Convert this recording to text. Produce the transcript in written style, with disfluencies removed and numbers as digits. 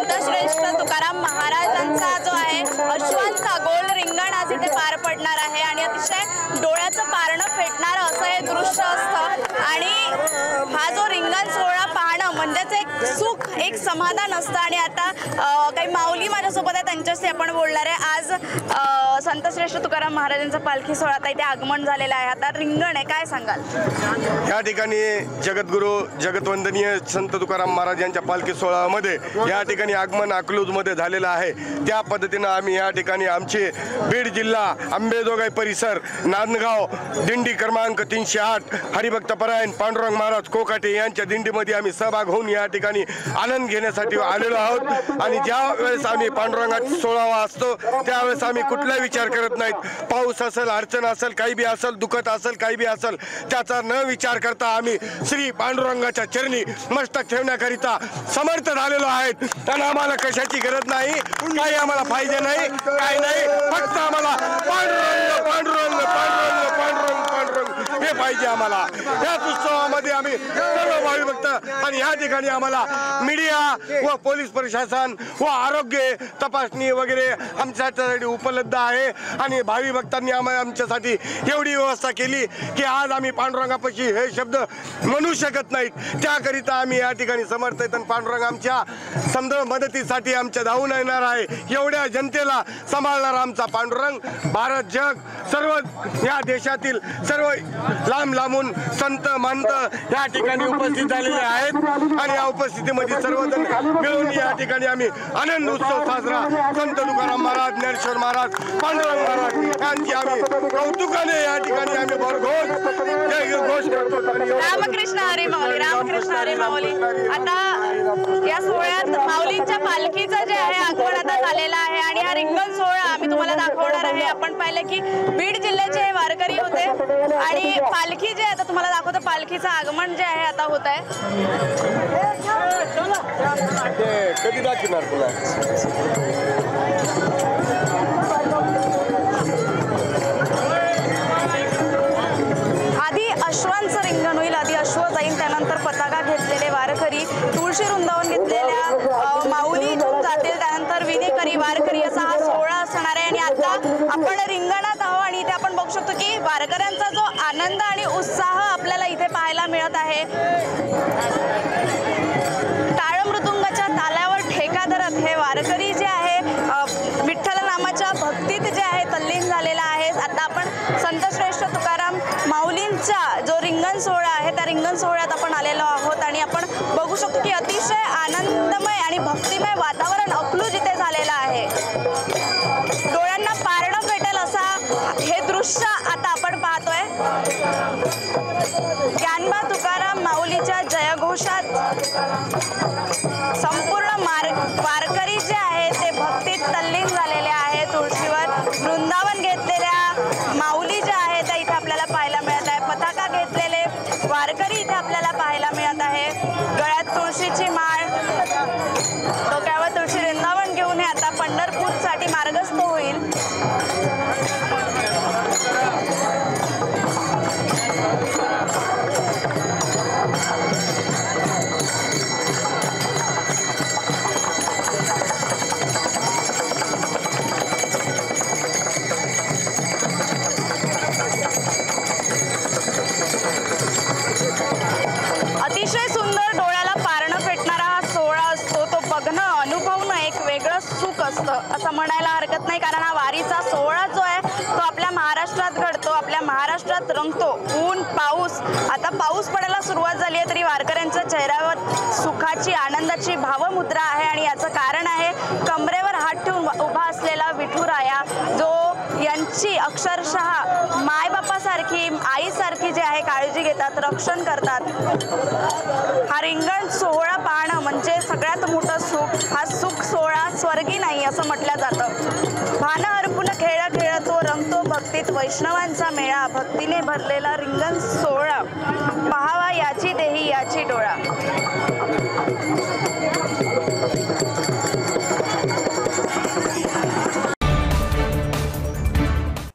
संतश्रेष्ठ तुकाराम महाराजांचा जो आहे अश्वांचा गोल रिंगण आज इथे पार पडणार आहे आणि अतिशय डोळ्याचं पारणं फेटणारं असं हे दृश्य असतं आणि हा जो रिंगण सोहळा पाहणं म्हणजेच एक सुख एक समाधान असतं। आणि आता काही माऊली माझ्यासोबत आहे, त्यांच्याशी आपण बोलणार आहे। आज संतश्रेष्ठ तुकाराम महाराजांचा पालखी सोहळा आता इथे आगमन झालेला आहे, आता रिंगण आहे, काय सांगाल? या ठिकाणी जगद्गुरु जगतवंदनीय संत तुकाराम महाराज यांच्या पालखी सोहळ्यामध्ये या ठिकाणी आगमन अकलूजमध्ये झालेलं आहे। त्या पद्धतीनं आम्ही या ठिकाणी आमचे बीड जिल्हा अंबेजोगाई परिसर नांदगाव दिंडी क्रमांक 308 हरिभक्तपरायण पांडुरंग महाराज कोकाटे यांच्या दिंडीमध्ये आम्ही सहभाग होऊन या ठिकाणी आनंद घेण्यासाठी आलेलो आहोत। आणि ज्या वेळेस आम्ही पांडुरंगाचा सोहळा असतो त्यावेळेस आम्ही कुठलाही विचार करत नाहीत, पाऊस असेल अडचण असेल काही बी असेल दुखत असेल काही बी असेल त्याचा न विचार करता आम्ही श्री पांडुरंगाच्या चरणी मस्तक ठेवण्याकरिता समर्थ झालेलो आहेत। आणि आम्हाला कशाची गरज नाही, काही आम्हाला फायदे नाही, काही नाही, फक्त आम्हाला पांडुरंग पांडुरंग पांडुरंग पांडुरंग पांडुरंग हे पाहिजे आम्हाला। याच उत्सवामध्ये आम्ही सर्व भावी भक्त आणि या ठिकाणी आम्हाला मीडिया व पोलीस प्रशासन व आरोग्य तपासणी वगैरे आमच्यासाठी उपलब्ध आहे। आणि भावी भक्तांनी आमच्यासाठी एवढी व्यवस्था केली की आज आम्ही पांडुरंगापाशी हे शब्द म्हणू शकत नाहीत, त्याकरिता आम्ही या ठिकाणी समर्थ आहेत। आणि पांडुरंग आमच्या समजा मदतीसाठी आमच्या धावून येणार आहे। एवढ्या जनतेला सांभाळणारा आमचा पांडुरंग भारत जग सर्व या देशातील सर्व लांब लांबून संत महंत या ठिकाणी उपस्थित झालेले आहेत आणि या उपस्थितीमध्ये सर्वजण मिळून या ठिकाणी आम्ही आनंद उत्सव साजरा संत तुकाराम महाराज ज्ञानेश्वर महाराज पांडुरंग महाराज यांची आम्ही कौतुकाने या ठिकाणी आम्ही घोष करतो। रामकृष्ण हरी माऊली, रामकृष्ण हरी माऊली। आता या सोहळ्यात माऊलींच्या पालखीचं जे आहे आगमन आता झालेलं आहे आणि हा रिंगण सोहळा आम्ही तुम्हाला दाखवणार आहे। आपण पाहिलं की बीड जिल्ह्याचे हे वारकरी होते आणि पालखी जे आता तुम्हाला दाखवतो पालखीचं आगमन जे आहे आता होत आहे। कधी दाखवणार तुला? आधी अश्वांचं रिंगण होईल, आधी अश्व जाईल, त्यानंतर पताका घेतलेले वारकरी तुळशी वृंदावन घेतलेल्या माऊली जातील, त्यानंतर विनेकरी वारकरी असा हा सोहळा असणार आहे। आणि आता आपण रिंगणात आहोत आणि इथे आपण बघू शकतो की वारकऱ्यांचा जो आनंद आणि उत्साह आपल्याला इथे पाहायला मिळत आहे। टाळ मृदुंगाच्या तालावर ठेका धरत हे वारकरी जे आहे विठ्ठल नामाच्या भक्तीत जे आहे तल्लीन झालेला आहे। आता आपण संतश्रेष्ठ तुकाराम माऊलींचा जो रिंगण सोहळा आहे त्या रिंगण सोहळ्यात आपण आलेलो आहोत आणि आपण बघू शकतो की अतिशय आनंदमय आणि भक्तिमय वातावरण अकलूज इथे झालेलं आहे। डोळ्यांना पारणं भेटेल असा हे दृश्य आता आपण पाहतोय। ज्ञानबा तुकाराम माऊलीच्या जयघोषात संपूर्ण वारकरी जे आहे ते भक्तीत तल्लीन झालेले आहे। तुळशीवर वृंदावन घेतलेल्या माऊली ज्या आहेत त्या इथे आपल्याला पाहायला मिळत आहे, पताका घेतलेले वारकरी इथे आपल्याला पाहायला मिळत आहे, गळ्यात तुळशीची माळ, डोक्यावर तुळशी वृंदावन घेऊन हे आता पंढरपूरसाठी मार्गस्थ होईल। अतिशय सुंदर डोळ्याला पारणं फेटणारा हा सोहळा असतो, तो बघणं अनुभवणं एक वेगळं सुख असतं असं म्हणायला हरकत नाही। कारण हा वारीचा सोहळा जो आहे तो आपल्या महाराष्ट्रात घडतो, आपल्या महाराष्ट्रात रंगतो। ऊन पाऊस, आता पाऊस पडायला सुरुवात झाली आहे तरी वारकऱ्यांच्या चेहऱ्यावर सुखाची आनंदाची भावमुद्रा आहे आणि याचं कारण आहे कमरेवर हात ठेवून उभा असलेला विठुराया, जो यांची अक्षरशः मायबापासारखी आईसारखी जे आहे काळजी घेतात, रक्षण करतात। हा रिंगण सोहळा पाहणं म्हणजे सगळ्यात मोठं सुख, हा सुख सोहळा स्वर्गी नाही असं म्हटलं जातं। भानं हरपून खेळ खेळतो रंगतो भक्तीत वैष्णवांचा मेळा, भक्तीने भरलेला रिंगण सोहळा, पहावा याची देही याची डोळा।